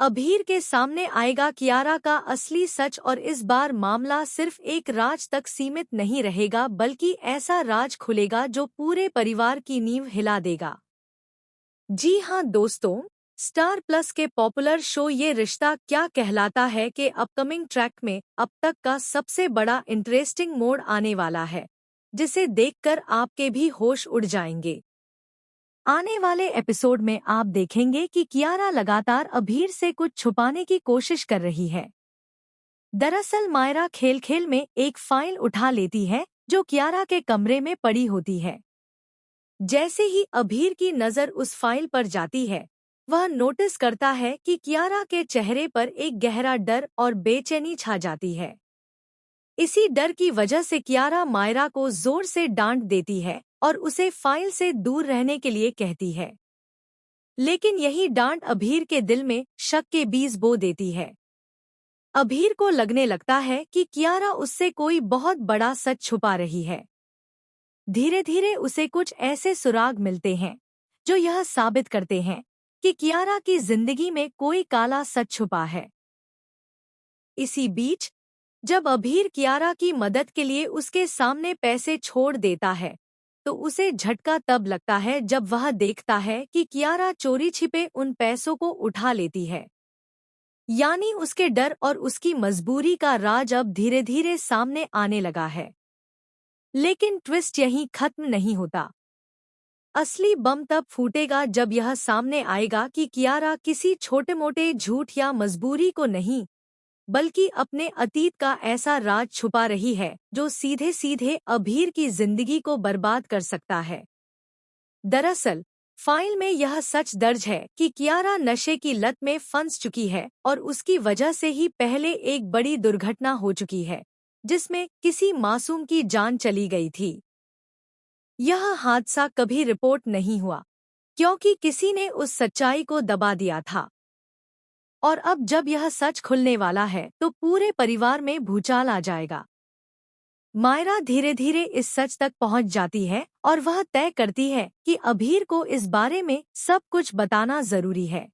अभीर के सामने आएगा कियारा का असली सच और इस बार मामला सिर्फ एक राज तक सीमित नहीं रहेगा बल्कि ऐसा राज खुलेगा जो पूरे परिवार की नींव हिला देगा। जी हाँ दोस्तों, स्टार प्लस के पॉपुलर शो ये रिश्ता क्या कहलाता है के अपकमिंग ट्रैक में अब तक का सबसे बड़ा इंटरेस्टिंग मोड़ आने वाला है, जिसे देखकर आपके भी होश उड़ जाएंगे। आने वाले एपिसोड में आप देखेंगे कि कियारा लगातार अभीर से कुछ छुपाने की कोशिश कर रही है। दरअसल मायरा खेल खेल में एक फाइल उठा लेती है जो कियारा के कमरे में पड़ी होती है। जैसे ही अभीर की नज़र उस फाइल पर जाती है, वह नोटिस करता है कि कियारा के चेहरे पर एक गहरा डर और बेचैनी छा जाती है। इसी डर की वजह से कियारा मायरा को जोर से डांट देती है और उसे फाइल से दूर रहने के लिए कहती है। लेकिन यही डांट अभीर के दिल में शक के बीज बो देती है। अभीर को लगने लगता है कि कियारा उससे कोई बहुत बड़ा सच छुपा रही है। धीरे धीरे उसे कुछ ऐसे सुराग मिलते हैं जो यह साबित करते हैं कि कियारा की जिंदगी में कोई काला सच छुपा है। इसी बीच जब अभीर कियारा की मदद के लिए उसके सामने पैसे छोड़ देता है, तो उसे झटका तब लगता है जब वह देखता है कि कियारा चोरी छिपे उन पैसों को उठा लेती है। यानी उसके डर और उसकी मजबूरी का राज अब धीरे धीरे सामने आने लगा है। लेकिन ट्विस्ट यहीं खत्म नहीं होता। असली बम तब फूटेगा जब यह सामने आएगा कि कियारा किसी छोटे मोटे झूठ या मजबूरी को नहीं, बल्कि अपने अतीत का ऐसा राज छुपा रही है जो सीधे सीधे अभीर की जिंदगी को बर्बाद कर सकता है। दरअसल फाइल में यह सच दर्ज है कि कियारा नशे की लत में फंस चुकी है और उसकी वजह से ही पहले एक बड़ी दुर्घटना हो चुकी है, जिसमें किसी मासूम की जान चली गई थी। यह हादसा कभी रिपोर्ट नहीं हुआ क्योंकि किसी ने उस सच्चाई को दबा दिया था। और अब जब यह सच खुलने वाला है तो पूरे परिवार में भूचाल आ जाएगा। मायरा धीरे धीरे इस सच तक पहुंच जाती है और वह तय करती है कि अभीर को इस बारे में सब कुछ बताना जरूरी है।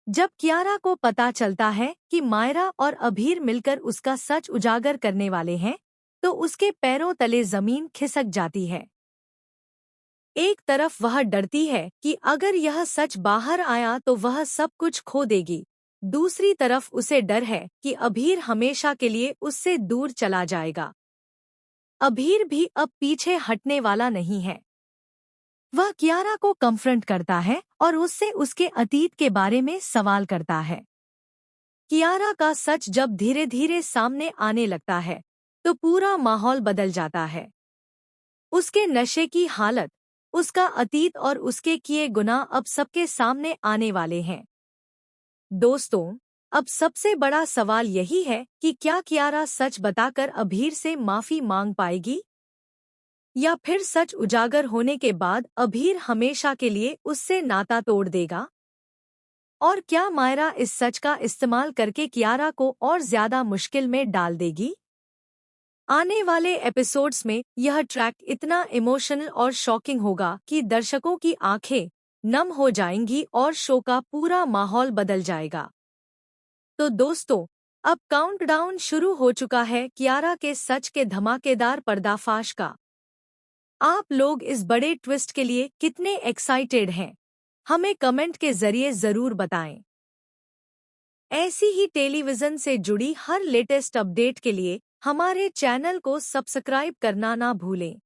जब कियारा को पता चलता है कि मायरा और अभीर मिलकर उसका सच उजागर करने वाले हैं, तो उसके पैरों तले जमीन खिसक जाती है। एक तरफ वह डरती है कि अगर यह सच बाहर आया तो वह सब कुछ खो देगी। दूसरी तरफ उसे डर है कि अभीर हमेशा के लिए उससे दूर चला जाएगा। अभीर भी अब पीछे हटने वाला नहीं है। वह कियारा को कन्फ्रंट करता है और उससे उसके अतीत के बारे में सवाल करता है। कियारा का सच जब धीरे धीरे सामने आने लगता है, तो पूरा माहौल बदल जाता है। उसके नशे की हालत, उसका अतीत और उसके किए गुनाह अब सबके सामने आने वाले हैं। दोस्तों, अब सबसे बड़ा सवाल यही है कि क्या कियारा सच बताकर अभीर से माफी मांग पाएगी, या फिर सच उजागर होने के बाद अभीर हमेशा के लिए उससे नाता तोड़ देगा? और क्या मायरा इस सच का इस्तेमाल करके कियारा को और ज्यादा मुश्किल में डाल देगी? आने वाले एपिसोड्स में यह ट्रैक इतना इमोशनल और शॉकिंग होगा कि दर्शकों की आंखें नम हो जाएंगी और शो का पूरा माहौल बदल जाएगा। तो दोस्तों, अब काउंटडाउन शुरू हो चुका है कियारा के सच के धमाकेदार पर्दाफाश का। आप लोग इस बड़े ट्विस्ट के लिए कितने एक्साइटेड हैं? हमें कमेंट के जरिए जरूर बताएं। ऐसी ही टेलीविजन से जुड़ी हर लेटेस्ट अपडेट के लिए हमारे चैनल को सब्सक्राइब करना ना भूलें।